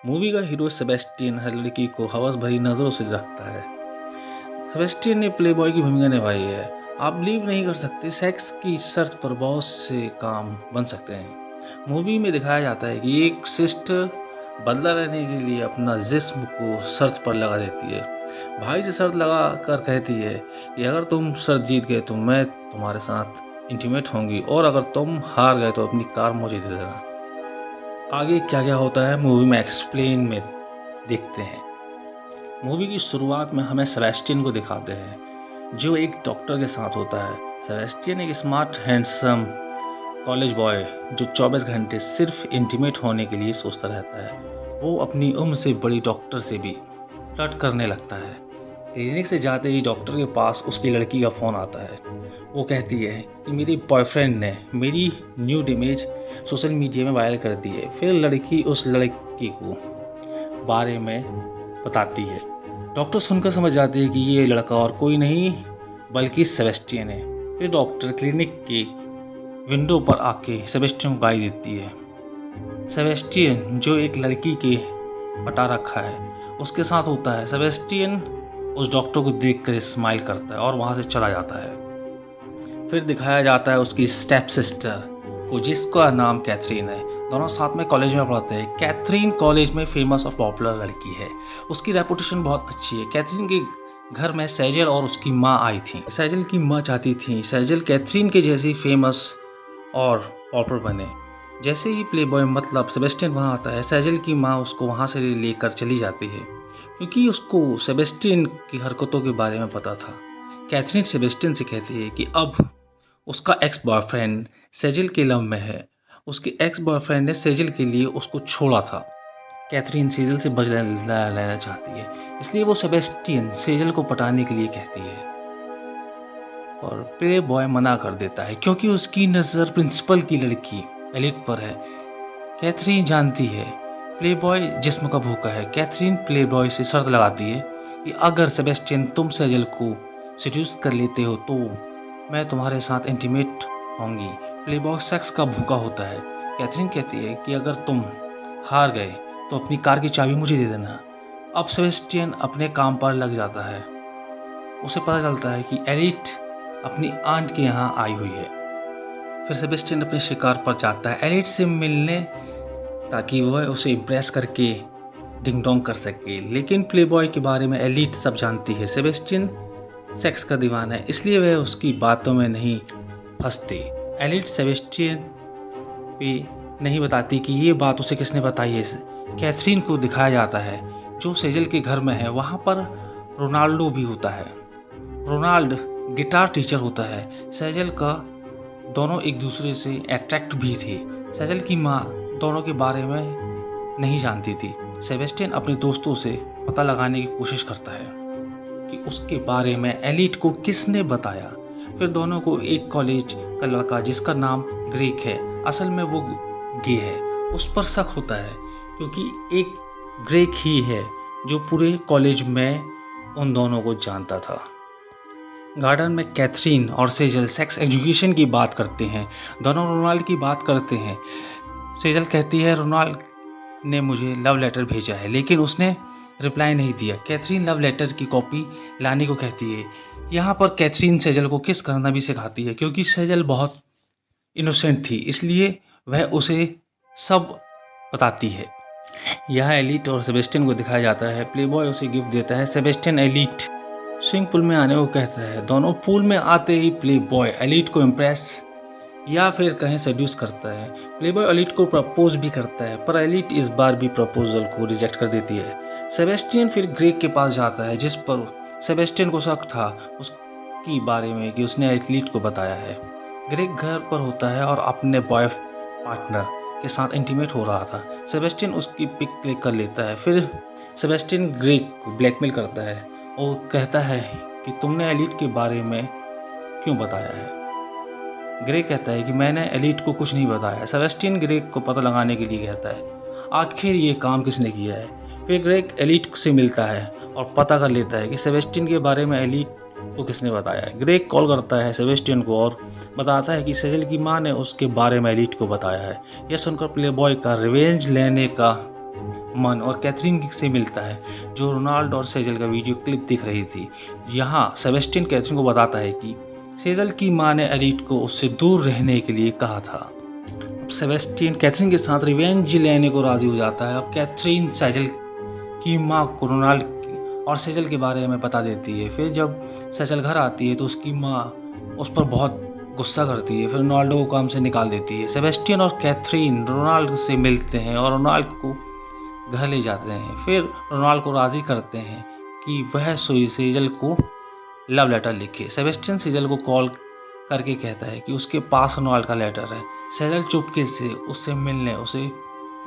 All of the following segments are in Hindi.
मूवी का हीरो सेबेस्टियन हर लड़की को हवस भरी नज़रों से रखता है। सेबेस्टियन ने प्लेबॉय की भूमिका निभाई है। आप बिलीव नहीं कर सकते, सेक्स की शर्त पर बहुत से काम बन सकते हैं। मूवी में दिखाया जाता है कि एक सिस्टर बदला लेने के लिए अपना जिस्म को शर्त पर लगा देती है। भाई से शर्त लगा कर कहती है कि अगर तुम शर्त जीत गए तो मैं तुम्हारे साथ इंटीमेट होंगी, और अगर तुम हार गए तो अपनी कार मुझे दे देना। आगे क्या क्या होता है मूवी में एक्सप्लेन में देखते हैं। मूवी की शुरुआत में हमें सेबेस्टियन को दिखाते हैं जो एक डॉक्टर के साथ होता है। सेबेस्टियन एक स्मार्ट हैंडसम कॉलेज बॉय जो 24 घंटे सिर्फ इंटीमेट होने के लिए सोचता रहता है। वो अपनी उम्र से बड़ी डॉक्टर से भी फ्लर्ट करने लगता है। क्लिनिक से जाते ही डॉक्टर के पास उसकी लड़की का फ़ोन आता है। वो कहती है कि मेरे बॉयफ्रेंड ने मेरी न्यूड इमेज सोशल मीडिया में वायरल कर दी है। फिर लड़की उस लड़की को बारे में बताती है। डॉक्टर सुनकर समझ जाती है कि ये लड़का और कोई नहीं बल्कि सेबेस्टियन है। फिर डॉक्टर क्लिनिक के विंडो पर आके सेबेस्टियन को गाली देती है। सेबेस्टियन जो एक लड़की के पटा रखा है उसके साथ होता है। सेबेस्टियन उस डॉक्टर को देखकर स्माइल करता है और वहाँ से चला जाता है। फिर दिखाया जाता है उसकी स्टेप सिस्टर को जिसका नाम कैथरीन है। दोनों साथ में कॉलेज में पढ़ते हैं। कैथरीन कॉलेज में फेमस और पॉपुलर लड़की है। उसकी रेपुटेशन बहुत अच्छी है। कैथरीन के घर में सेजल और उसकी माँ आई थी। सेजल की माँ चाहती थी सेजल कैथरीन के जैसी फेमस और पॉपुलर बने। जैसे ही प्लेबॉय मतलब सेबेस्टियन वहाँ आता है, सेजल की माँ उसको वहाँ से लेकर चली जाती है क्योंकि उसको सेबेस्टियन की हरकतों के बारे में पता था। कैथरीन सेबेस्टियन से कहती है कि अब उसका एक्स बॉयफ्रेंड सेजल के लव में है। उसके एक्स बॉयफ्रेंड ने सेजल के लिए उसको छोड़ा था। कैथरीन सेजल से बदला लेना चाहती है, इसलिए वो सेबेस्टियन सेजल को पटाने के लिए कहती है, और प्ले बॉय मना कर देता है क्योंकि उसकी नज़र प्रिंसिपल की लड़की एलिट पर है। कैथरीन जानती है प्लेबॉय जिस्म का भूखा है। कैथरीन प्लेबॉय से शर्त लगाती है कि अगर सेबेस्टियन तुम सेजल को सिड्यूस कर लेते हो तो मैं तुम्हारे साथ इंटीमेट होंगी। प्लेबॉय सेक्स का भूखा होता है। कैथरीन कहती है कि अगर तुम हार गए तो अपनी कार की चाबी मुझे दे देना। अब सेबेस्टियन अपने काम पर लग जाता है। उसे पता चलता है कि एलिट अपनी आंट के यहाँ आई हुई है। फिर सेबेस्टियन अपने शिकार पर जाता है एलिट से मिलने ताकि वह उसे इम्प्रेस करके डिंग डोंग कर सके। लेकिन प्लेबॉय के बारे में एलिट सब जानती है। सेबेस्टियन सेक्स का दीवाना है, इसलिए वह उसकी बातों में नहीं फंसती। एलिट सेबेस्टियन पे नहीं बताती कि ये बात उसे किसने बताई है। कैथरीन को दिखाया जाता है जो सेजल के घर में है। वहाँ पर रोनाल्डो भी होता है। रोनाल्ड गिटार टीचर होता है। सेजल का दोनों एक दूसरे से अट्रैक्ट भी थे। सेजल की माँ दोनों के बारे में नहीं जानती थी। सेबेस्टियन अपने दोस्तों से पता लगाने की कोशिश करता है कि उसके बारे में एलिट को किसने बताया। फिर दोनों को एक कॉलेज का लड़का जिसका नाम ग्रेक है, असल में वो गे है, उस पर शक होता है क्योंकि एक ग्रेक ही है जो पूरे कॉलेज में उन दोनों को जानता था। गार्डन में कैथरीन और सेजल सेक्स एजुकेशन की बात करते हैं। दोनों रोनाल्ड की बात करते हैं। सेजल कहती है रोनाल्ड ने मुझे लव लेटर भेजा है, लेकिन उसने रिप्लाई नहीं दिया। कैथरीन लव लेटर की कॉपी लाने को कहती है। यहाँ पर कैथरीन सेजल को किस करना भी सिखाती है क्योंकि सेजल बहुत इनोसेंट थी, इसलिए वह उसे सब बताती है। यहाँ एलिट और सेबेस्टियन को दिखाया जाता है। प्लेबॉय उसे गिफ्ट देता है। सेबेस्टियन एलिट स्विमिंग पूल में आने को कहता है। दोनों पूल में आते ही प्लेबॉय एलिट को इम्प्रेस या फिर कहीं सेड्यूस करता है। प्लेबॉय एलिट को प्रपोज भी करता है, पर एलिट इस बार भी प्रपोजल को रिजेक्ट कर देती है। सेबेस्टियन फिर ग्रेक के पास जाता है जिस पर सेबेस्टियन को शक था उसकी बारे में कि उसने एलिट को बताया है। ग्रेक घर पर होता है और अपने बॉय पार्टनर के साथ इंटीमेट हो रहा था। सेबेस्टियन उसकी पिक क्लिक कर लेता है। फिर सेबेस्टियन ग्रेक को ब्लैकमेल करता है और कहता है कि तुमने एलिट के बारे में क्यों बताया है। ग्रेक कहता है कि मैंने एलिट को कुछ नहीं बताया। सेबेस्टियन ग्रेक को पता लगाने के लिए कहता है आखिर ये काम किसने किया है। फिर ग्रेक एलिट से मिलता है और पता कर लेता है कि सेबेस्टियन के बारे में एलिट को किसने बताया है। ग्रेक कॉल करता है सेबेस्टियन को और बताता है कि सेजल की माँ ने उसके बारे में एलिट को बताया है। यह सुनकर प्लेबॉय का रिवेंज लेने का मन और कैथरीन से मिलता है, जो रोनाल्डो और सेजल का वीडियो क्लिप दिख रही थी। यहाँ सेबेस्टियन कैथरीन को बताता है कि सेजल की माँ ने एलिट को उससे दूर रहने के लिए कहा था। अब सेबेस्टियन कैथरीन के साथ रिवेंज लेने को राजी हो जाता है। अब कैथरीन सेजल की माँ को रोनाल्ड और सेजल के बारे में बता देती है। फिर जब सेजल घर आती है तो उसकी माँ उस पर बहुत गुस्सा करती है, फिर रोनाल्डो को काम से निकाल देती है। सेबेस्टियन और कैथरीन रोनाल्ड से मिलते हैं और रोनाल्ड को घर ले जाते हैं। फिर रोनाल्ड को राज़ी करते हैं कि वह सेजल को लव लेटर लिखे। सेबेस्टियन सेजल को कॉल करके कहता है कि उसके पास रोनाल्ड का लेटर है। सेजल चुपके से उससे मिलने उसे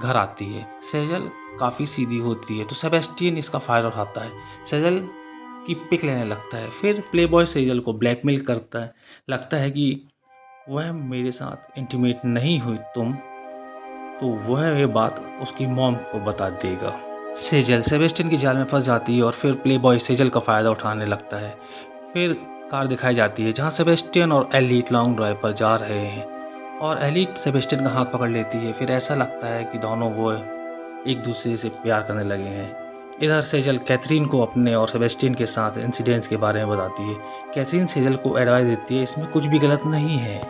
घर आती है। सेजल काफ़ी सीधी होती है तो सेबेस्टियन इसका फ़ायदा उठाता है, सेजल की पिक लेने लगता है। फिर प्लेबॉय सेजल को ब्लैकमेल करता है, लगता है कि वह मेरे साथ इंटीमेट नहीं हुई तो वह ये बात उसकी मॉम को बता देगा। सेजल सेबेस्टियन की जाल में फंस जाती है और फिर प्लेबॉय सेजल का फ़ायदा उठाने लगता है। फिर कार दिखाई जाती है जहाँ सेबेस्टियन और एलिट लॉन्ग ड्राइव पर जा रहे हैं और एलिट सेबेस्टियन का हाथ पकड़ लेती है। फिर ऐसा लगता है कि दोनों वो एक दूसरे से प्यार करने लगे हैं। इधर सेजल कैथरीन को अपने और सेबेस्टियन के साथ इंसिडेंट्स के बारे में बताती है। कैथरीन सेजल को एडवाइस देती है इसमें कुछ भी गलत नहीं है,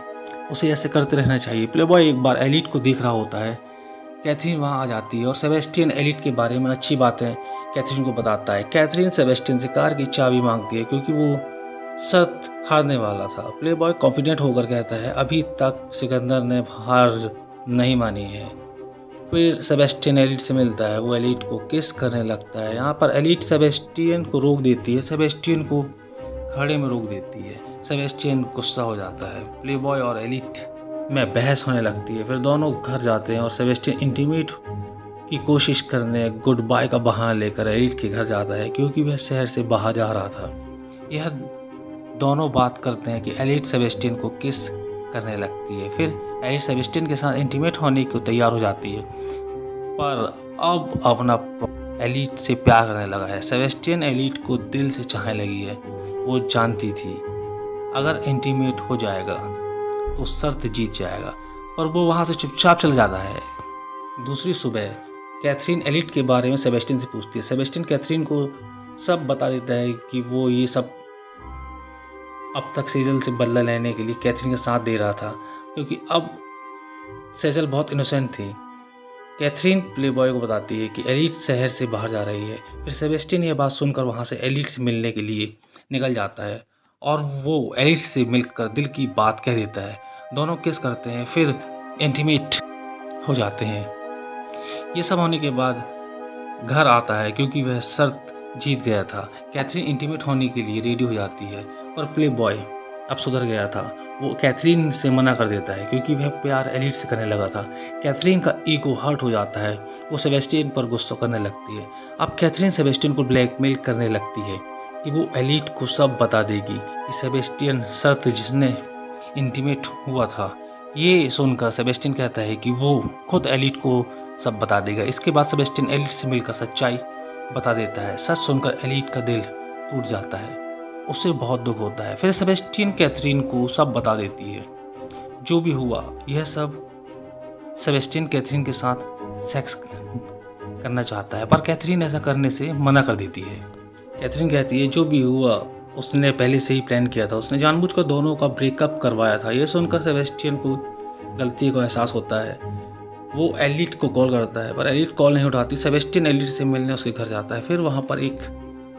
उसे ऐसे करते रहना चाहिए। प्लेबॉय एक बार एलिट को देख रहा होता है। कैथरीन वहाँ आ जाती है और सेबेस्टियन एलिट के बारे में अच्छी बातें कैथरीन को बताता है। कैथरीन सेबेस्टियन से कार की चाबी मांगती है क्योंकि वो शर्त हारने वाला था। प्लेबॉय कॉन्फिडेंट होकर कहता है अभी तक सिकंदर ने हार नहीं मानी है। फिर सेबेस्टियन एलिट से मिलता है, वो एलिट को किस करने लगता है। यहाँ पर एलिट सेबेस्टियन को रोक देती है, सेबेस्टियन को खड़े में रोक देती है। सेबेस्टियन गुस्सा हो जाता है। प्लेबॉय और एलिट में बहस होने लगती है। फिर दोनों घर जाते हैं और सेबेस्टियन इंटीमेट की कोशिश करने गुड बाय का बहाना लेकर एलिट के घर जाता है क्योंकि वह शहर से बाहर जा रहा था। यह दोनों बात करते हैं कि एलिट सेबेस्टियन को किस करने लगती है। फिर एलिट सेबेस्टियन के साथ इंटीमेट होने को तैयार हो जाती है, पर अब अपना एलिट से प्यार करने लगा है। सेबेस्टियन एलिट को दिल से चाहने लगी है। वो जानती थी अगर इंटीमेट हो जाएगा तो शर्त जीत जाएगा, पर वो वहाँ से चुपचाप चल जाता है। दूसरी सुबह कैथरीन एलिट के बारे में सेबेस्टियन से पूछती है। सेबेस्टियन कैथरीन को सब बता देता है कि वो ये सब अब तक सेजल से बदला लेने के लिए कैथरीन का साथ दे रहा था क्योंकि अब सेजल बहुत इनोसेंट थी। कैथरीन प्लेबॉय को बताती है कि एलिट शहर से बाहर जा रही है। फिर सेबेस्टियन ये बात सुनकर वहाँ से एलिट से मिलने के लिए निकल जाता है और वो एलिट से मिलकर दिल की बात कह देता है। दोनों किस करते हैं, फिर इंटीमेट हो जाते हैं। ये सब होने के बाद घर आता है क्योंकि वह शर्त जीत गया था। कैथरीन इंटीमेट होने के लिए रेडी हो जाती है, पर प्लेबॉय अब सुधर गया था। वो कैथरीन से मना कर देता है क्योंकि वह प्यार एलिट से करने लगा था। कैथरीन का ईगो हर्ट हो जाता है, वो सेबेस्टियन पर गुस्सा करने लगती है। अब कैथरीन सेबेस्टियन को ब्लैकमेल करने लगती है कि वो एलिट को सब बता देगी कि सेबेस्टियन शर्त जिसने इंटीमेट हुआ था। ये सुनकर सेबेस्टियन कहता है कि वो खुद एलिट को सब बता देगा। इसके बाद सेबेस्टियन एलिट से मिलकर सच्चाई बता देता है। सच सुनकर एलिट का दिल टूट जाता है, उसे बहुत दुख होता है। फिर सेबेस्टियन कैथरीन को सब बता देती है जो भी हुआ। यह सब सेबेस्टियन कैथरीन के साथ सेक्स करना चाहता है, पर कैथरीन ऐसा करने से मना कर देती है। कैथरीन कहती है जो भी हुआ उसने पहले से ही प्लान किया था, उसने जानबूझकर दोनों का ब्रेकअप करवाया था। यह सुनकर सेबेस्टियन को गलती का एहसास होता है। वो एलिट को कॉल करता है, पर एलिट कॉल नहीं उठाती। सेबेस्टियन एलिट से मिलने उसके घर जाता है। फिर वहाँ पर एक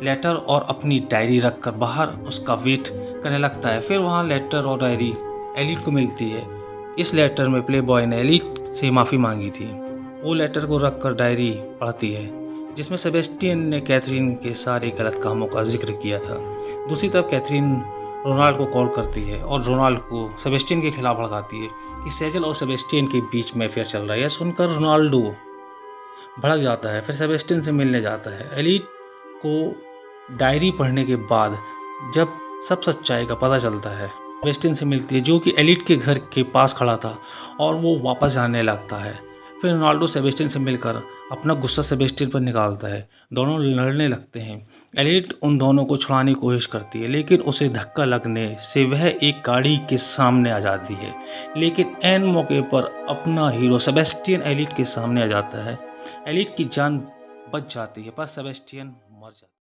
लेटर और अपनी डायरी रखकर बाहर उसका वेट करने लगता है। फिर वहाँ लेटर और डायरी एलिट को मिलती है। इस लेटर में प्लेबॉय ने एलिट से माफ़ी मांगी थी। वो लेटर को रखकर डायरी पढ़ती है जिसमें सेबेस्टियन ने कैथरीन के सारे गलत कामों का जिक्र किया था। दूसरी तरफ कैथरीन रोनाल्ड को कॉल करती है और रोनाल्ड को सेबेस्टियन के खिलाफ भड़काती है कि सेजल और सेबेस्टियन के बीच में अफेयर चल रहा है। सुनकर रोनाल्डो भड़क जाता है, फिर सेबेस्टियन से मिलने जाता है। एलिट को डायरी पढ़ने के बाद जब सब सच्चाई का पता चलता है, सेबेस्टियन से मिलती है जो कि एलिट के घर के पास खड़ा था और वो वापस जाने लगता है। फिर रोनाल्डो सेबेस्टियन से मिलकर अपना गुस्सा सेबेस्टियन पर निकालता है। दोनों लड़ने लगते हैं। एलिट उन दोनों को छुड़ाने की कोशिश करती है, लेकिन उसे धक्का लगने से वह एक गाड़ी के सामने आ जाती है। लेकिन ऐन मौके पर अपना हीरो सेबेस्टियन एलिट के सामने आ जाता है एलिट की जान बच जाती है पर सेबेस्टियन मर जाता है।